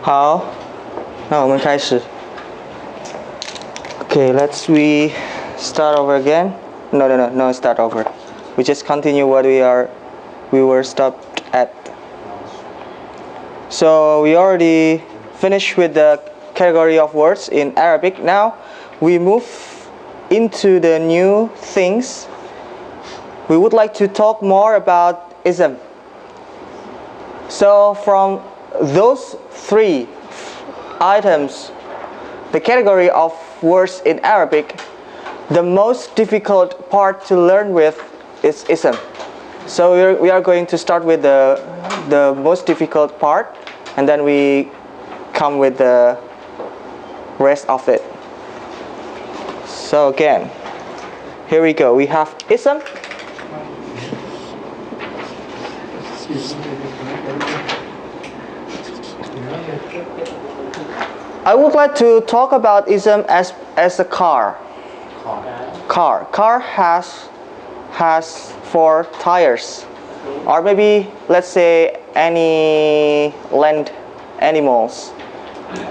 好，那我们开始。Okay, we start over again. No, start over. We just continue what we were stopped at. So we already finished with the category of words in Arabic. Now we move into the new things. We would like to talk more about ism. So from those three items, the category of words in Arabic, the most difficult part to learn with is ism. So we are going to start with the most difficult part, and then we come with the rest of it. So again, here we go. We have ism. I would like to talk about ism as a car. Car has 4 tires, or maybe let's say any land animals.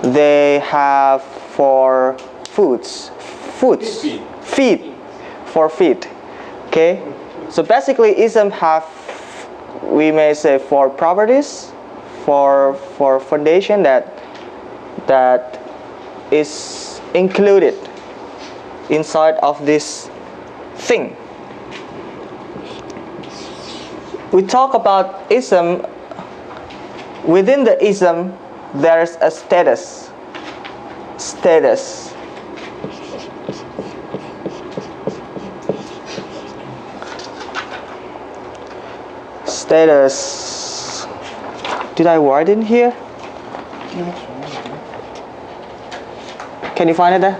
They have 4 feet. 4 feet. Okay. So basically, ism have, we may say, 4 properties, for foundation that is included inside of this thing. We talk about ism. Within the ism, there's a status. Status. Did I write in here? Can you find it there?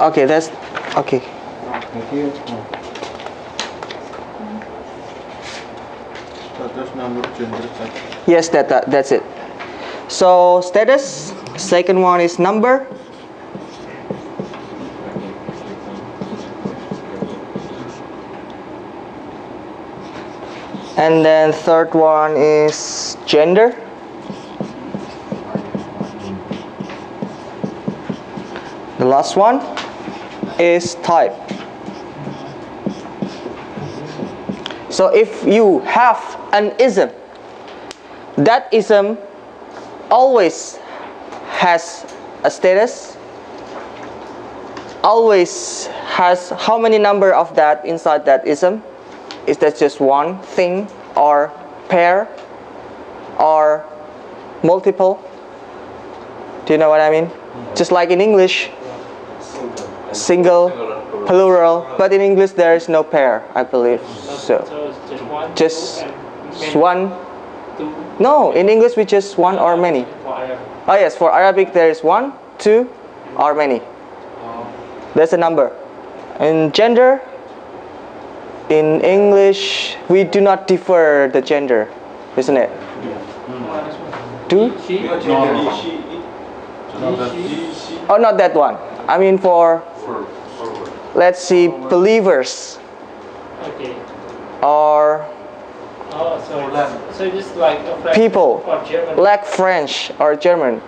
Okay, that's okay. Yes, that's it. So status. Second one is number. And then third one is gender. The last one is type. So if you have an ism, that ism always has a status, always has how many number of that inside that ism? Is that just one thing, or pair, or multiple? Do you know what I mean? Just like in English, single, plural, but in English there is no pair, I believe. So just one. No, in English we just one or many. Oh yes, for Arabic there is 1, 2, or many. That's a number. In gender, in English we do not differ the gender, isn't it? Do? Oh, not that one. I mean for, let's see, believers. Okay. Or so just like people, like French or German.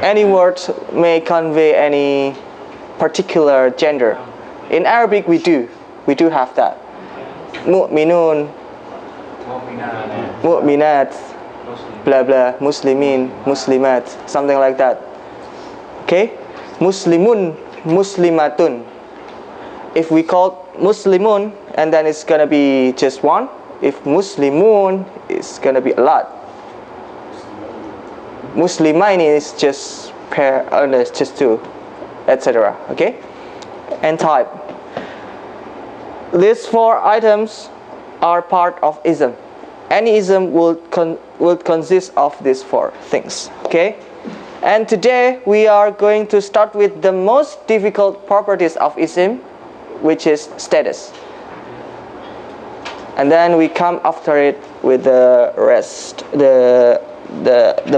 Any word may convey any particular gender. In Arabic we do have that. Mu'minun, mu'minat, blah blah, muslimin, muslimat, something like that. Okay? Muslimun, muslimatun. If we call muslimun, and then it's gonna be just one. If muslimun, it's gonna be a lot. Muslimaini is just pair, it's just 2, etc. Okay? And type. These 4 items are part of ism. Any ism will consist of these 4 things. Okay? And today we are going to start with the most difficult properties of ism, which is status. And then we come after it with the rest, the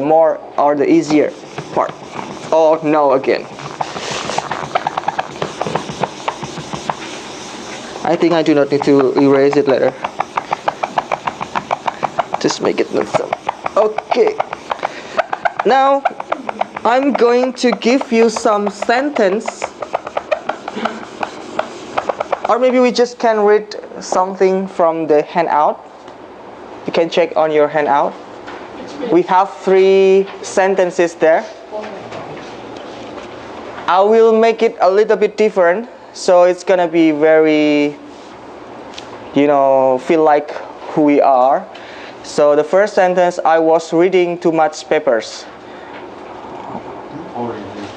more or the easier part. Oh no, again. I think I do not need to erase it later. Let's make it look some. Okay. Now I'm going to give you some sentence, or maybe we just can read something from the handout. You can check on your handout. We have 3 sentences there. I will make it a little bit different, so it's gonna be very, feel like who we are. So the first sentence, I was reading too much papers.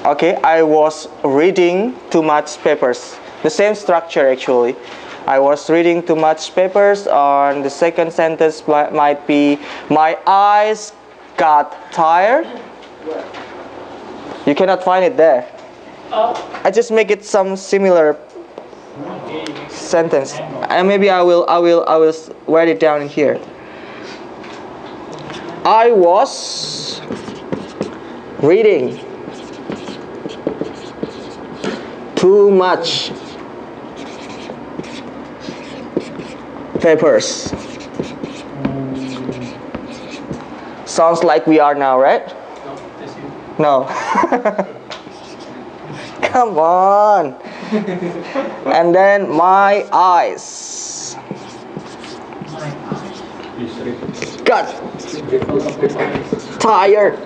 Okay, I was reading too much papers. The same structure actually. I was reading too much papers. On the second sentence might be, my eyes got tired. You cannot find it there. I just make it some similar sentence, and maybe I will write it down in here. I was reading too much papers. Sounds like we are now, right? No. Come on. And then my eyes got tired.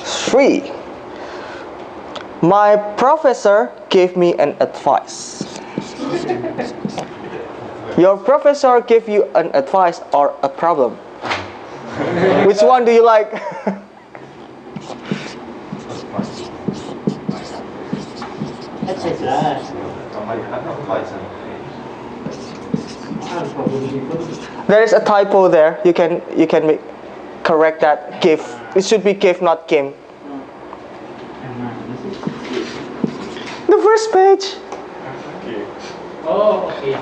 3. My professor gave me an advice. Your professor gave you an advice or a problem. Which one do you like? There is a typo there. You can correct that. Give. It should be give, not came. The first page. Oh, okay.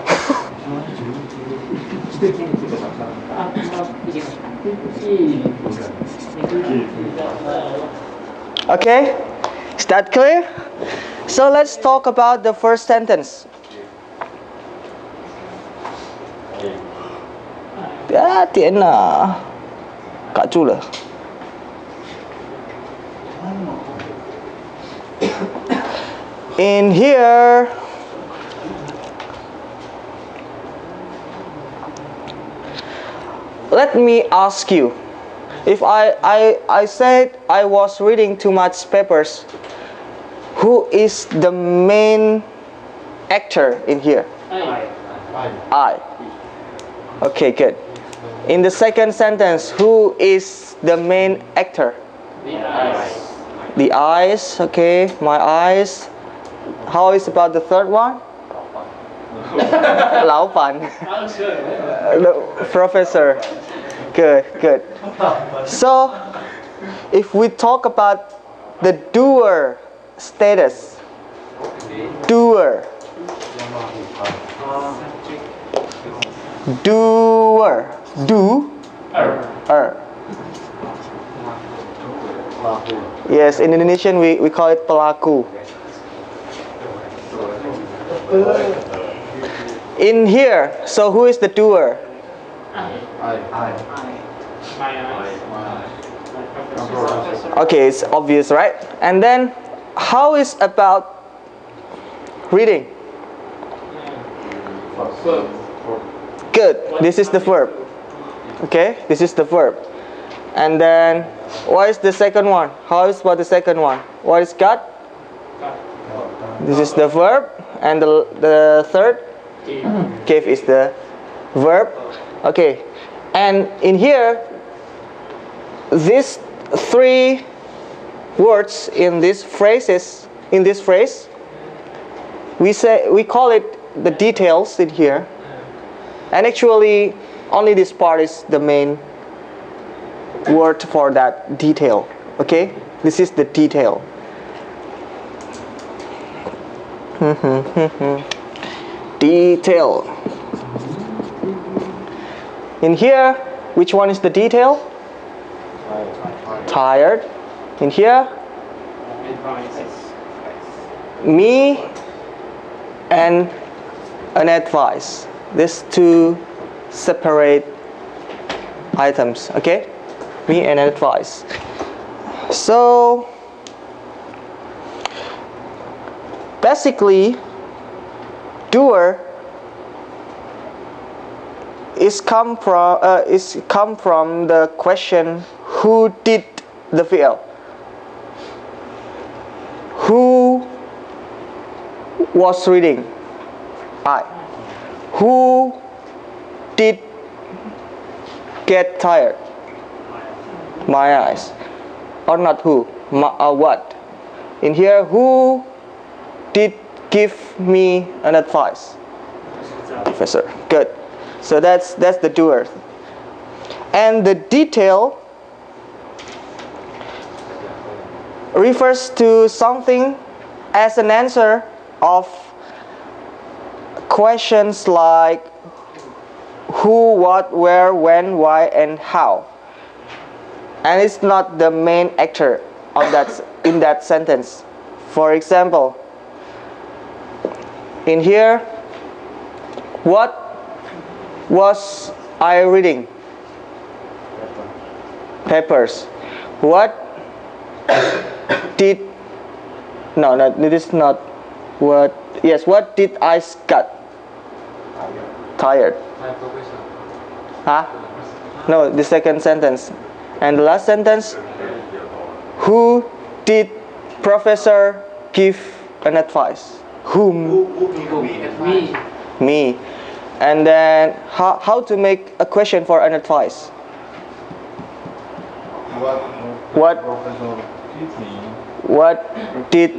Okay, is that clear? So let's talk about the first sentence. Tiện là cả chú là. In here, let me ask you, if I said I was reading too much papers, who is the main actor in here? I. Okay, good. In the second sentence, who is the main actor? The eyes. The eyes, okay, my eyes. How is about the third one? Lão Pan. The professor. Good, good. So, if we talk about the doer status, doer, doer, do, Yes, in Indonesian we call it pelaku. In here, so who is the doer? Okay, it's obvious, right? And then, how is about reading? Good, this is the verb. Okay, this is the verb. And then, what is the second one? How is about the second one? What is got? This is the verb. And the third? Gave is the verb. Okay, and in here, these 3 words in this phrases, in this phrase, we call it the details in here. And actually, only this part is the main word for that detail. Okay, this is the detail. Detail. In here, which one is the detail? Tired. In here, me and an advice. These two separate items, okay? Me and advice. So basically, doer is come from the question who did the VL. Who was reading? I. Who did get tired? My eyes. Or not who? What? In here, who did give me an advice? Professor. Good. So that's the doer. And the detail refers to something as an answer of questions like who, what, where, when, why, and how. And it's not the main actor on in that sentence. For example, in here, what was I reading? Papers. What did it is not what. Yes, what did I get? Tired. Huh? No, the second sentence. And the last sentence, who did professor give an advice? Whom? Me. And then how to make a question for an advice? What did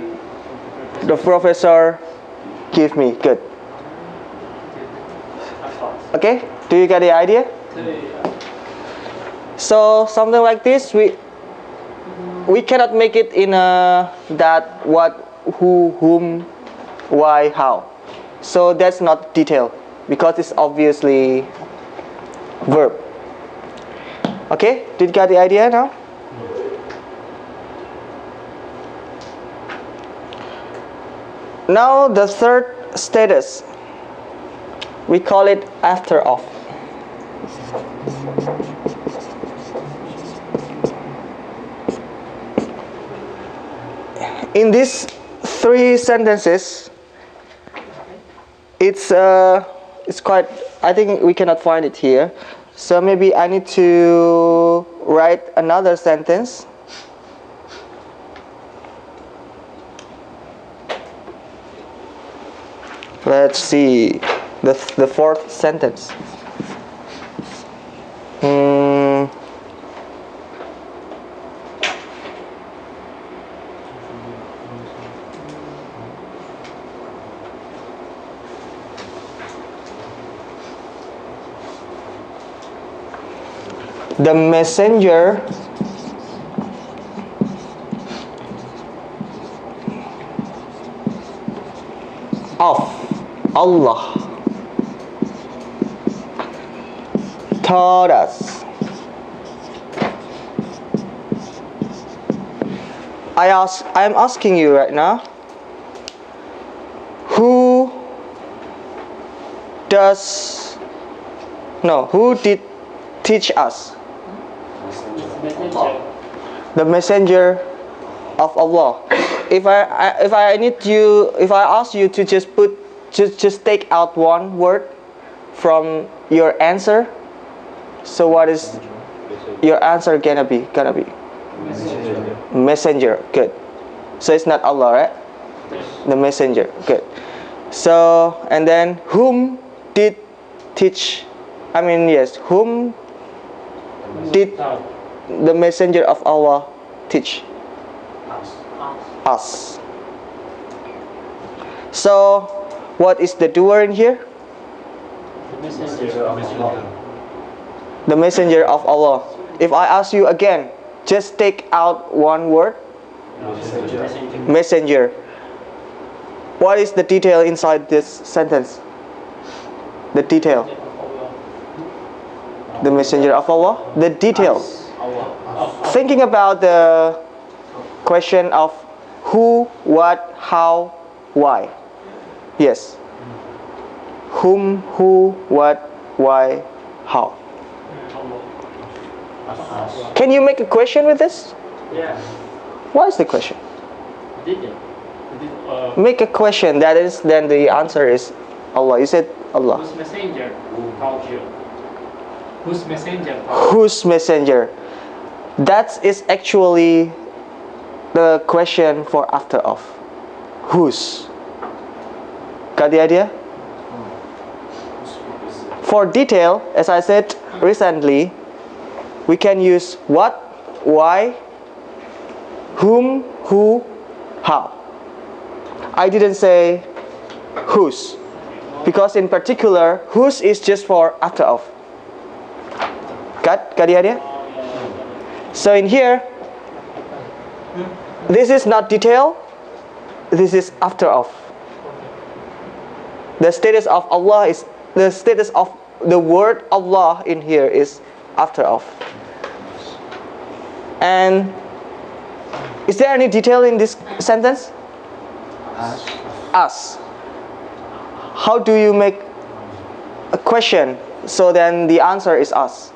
the professor give me? Good. Okay, do you get the idea? So something like this, we cannot make it in that what, who, whom, why, how. So that's not detail because it's obviously verb. Okay, did you get the idea now? Now the third status, we call it after of. In these three sentences, it's quite, I think we cannot find it here. So maybe I need to write another sentence. Let's see the fourth sentence. The messenger of Allah taught us. I'm asking you right now, who did teach us? The messenger of Allah. If I ask you to just take out one word from your answer, so what is your answer gonna be? Messenger. Good. So it's not Allah, right? The messenger. Good. So and then whom did teach? Whom did the messenger of Allah teach? Us. So what is the doer in here? The messenger of Allah. If I ask you again, just take out one word. Messenger. What is the detail inside this sentence? The detail. The messenger of Allah. The detail. Thinking about the question of who, what, how, why. Yes. whom, who, what, why, how. Can you make a question with this? Yeah. What is the question? Did it? Make a question, that is, then the answer is Allah. You said Allah. Whose messenger taught you? Whose messenger taught you? Whose messenger? That is actually the question for after of. Whose? Got the idea? For detail, as I said recently, we can use what, why, whom, who, how. I didn't say whose, because in particular, whose is just for after of. Got the idea? So in here, this is not detail, this is after of. The status of Allah is, the status of the word Allah in here is after of. And is there any detail in this sentence? Us. How do you make a question so then the answer is us?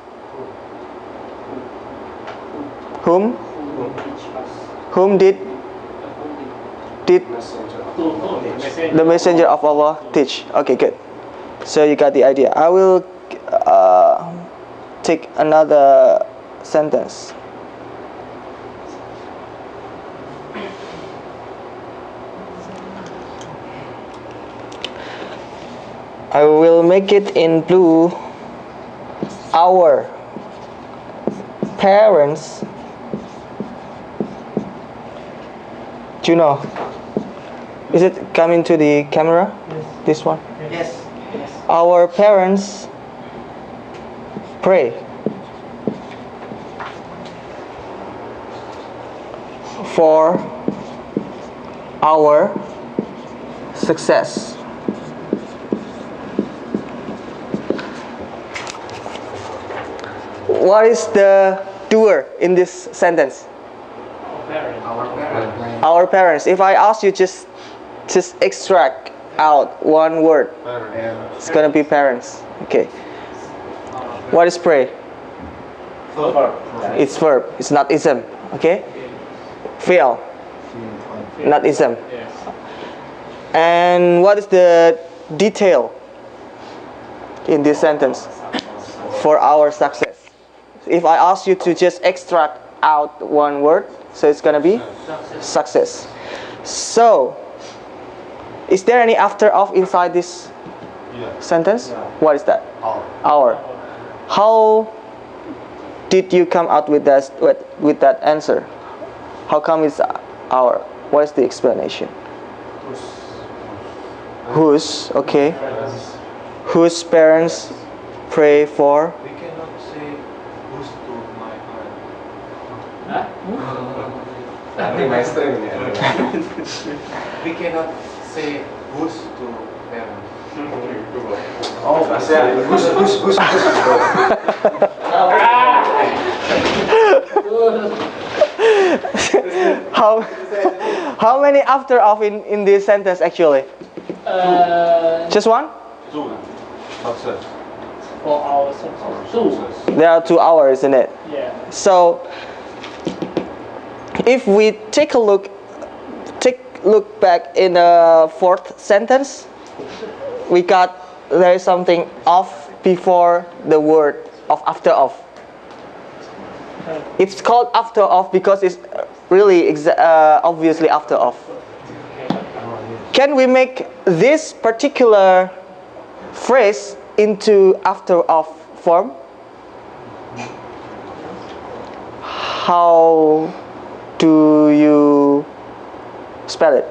Whom? Whom did the messenger of Allah teach? Okay, good. So you got the idea. I will take another sentence. I will make it in blue. Our parents. Do you know? Is it coming to the camera? Yes. This one? Yes. Yes. Our parents pray for our success. What is the doer in this sentence? Our parents. If I ask you just extract out one word, it's gonna be parents. Okay. What is pray? It's verb. It's not ism. Okay. Fail. Not ism. And what is the detail in this sentence? For our success. If I ask you to just extract out one word, so it's gonna be success. So, is there any after of inside this sentence? What is that? Our. How did you come out with that answer? How come it's our? What is the explanation? Whose? Okay. Whose parents pray for? We cannot say who's to my parents. We cannot say who's to parents. Oh, who's. How many after of in this sentence actually? Just one? For our success. There are 2 hours, isn't it? Yeah. So if we take a look back in the 4th sentence, we got there is something off before the word of after of. It's called after of because it's really obviously after of. Can we make this particular phrase into after of form? How do you spell it?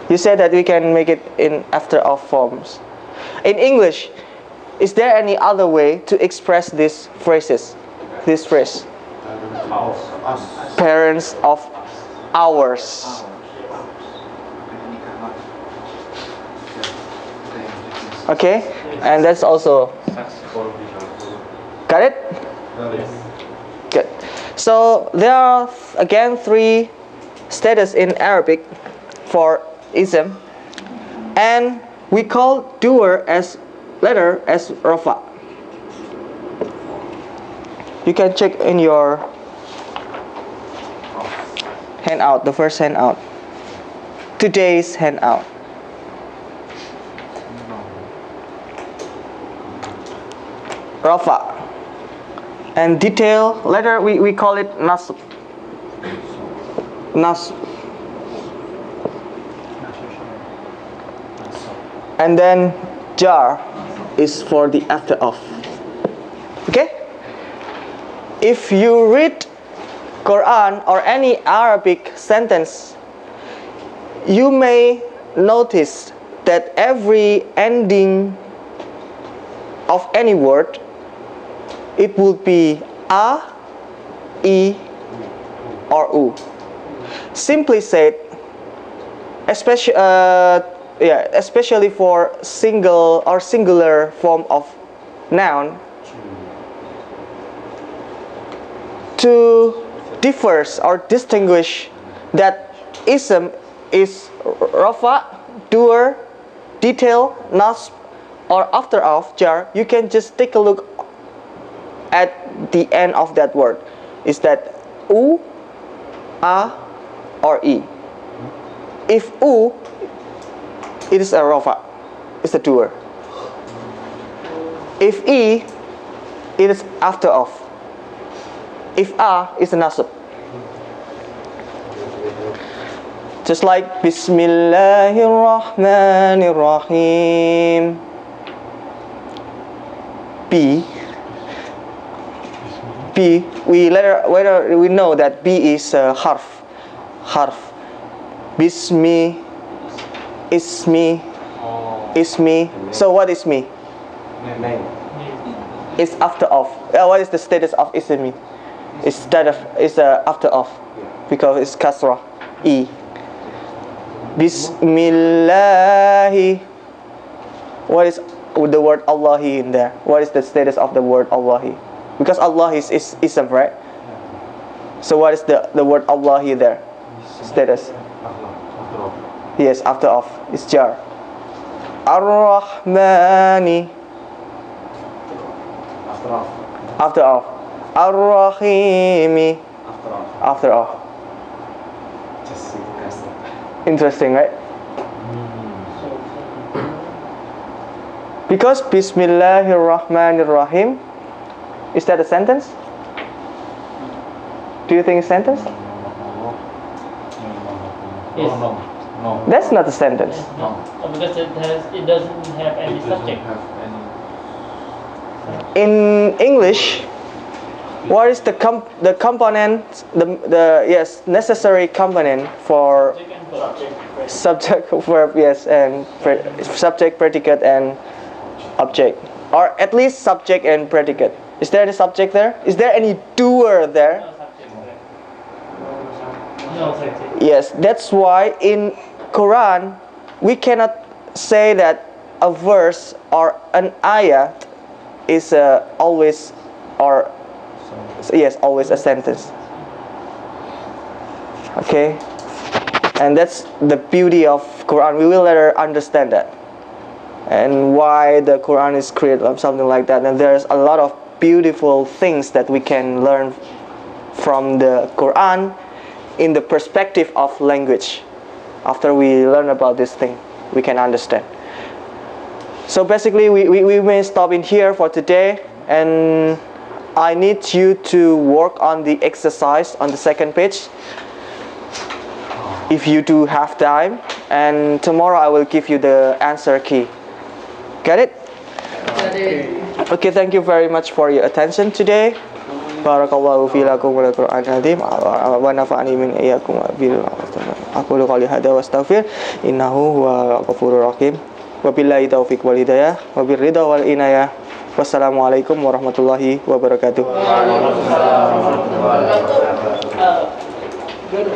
You said that we can make it in after of forms. In English, is there any other way to express these phrases? This phrase? Parents of ours. Okay, and that's also got it? Good. So there are again 3 status in Arabic for ism. And we call doer as letter as rafa. You can check in your handout, the first handout, today's handout. Rafa. And detail letter, we call it nasb. Nasb. And then jar is for the after of. Okay? If you read Quran or any Arabic sentence, you may notice that every ending of any word, it would be a, e, or u. Simply said, especially for single or singular form of noun, to differ or distinguish that ism is rafa, doer, detail, nasb, or after of, jar, you can just take a look at the end of that word. Is that u, a, or e? If u, it is a rafa, it's a doer. If e, it is after of. If a, is a nasb. Just like Bismillahirrahmanirrahim. B, we know that B is a harf. Bismi, ismi. So what is me? It's after of. What is the status of ismi? It's after of, because it's kasrah, e. Bismillahi. What is the word Allahi in there? What is the status of the word Allahi? Because Allah is ism, right? So what is the word Allahi there? Status. Yes, after of. It's jar. Ar-Rahmani. After of. Ar-Rahimi. After of. Interesting, right? Because Bismillahirrahmanirrahim, is that a sentence? Do you think it's a sentence? Yes. No. That's not a sentence. No. Because it doesn't have any subject. In English, what is the component, necessary component for subject, verb, yes, and subject, predicate, and object, or at least subject and predicate. Is there any subject there? Is there any doer there? No subject. Yes, that's why in Quran we cannot say that a verse or an ayah is always a sentence. Okay, and that's the beauty of Quran. We will later understand that, and why the Quran is created or something like that. And there's a lot of beautiful things that we can learn from the Quran in the perspective of language. After we learn about this thing, we can understand. So basically we may stop in here for today, and I need you to work on the exercise on the second page if you do have time, and tomorrow I will give you the answer key. Get it? Okay, thank you very much for your attention today. Barakallahu fi lakum wa lakum al-azim wa nafa'ani min iyyakum bil aqulu qali hadza wa astaghfir innahu huwal ghafurur rahim. Wabillahi taufiq wal hidayah wa birridha wal inayah. Wassalamualaikum warahmatullahi wabarakatuh. Good.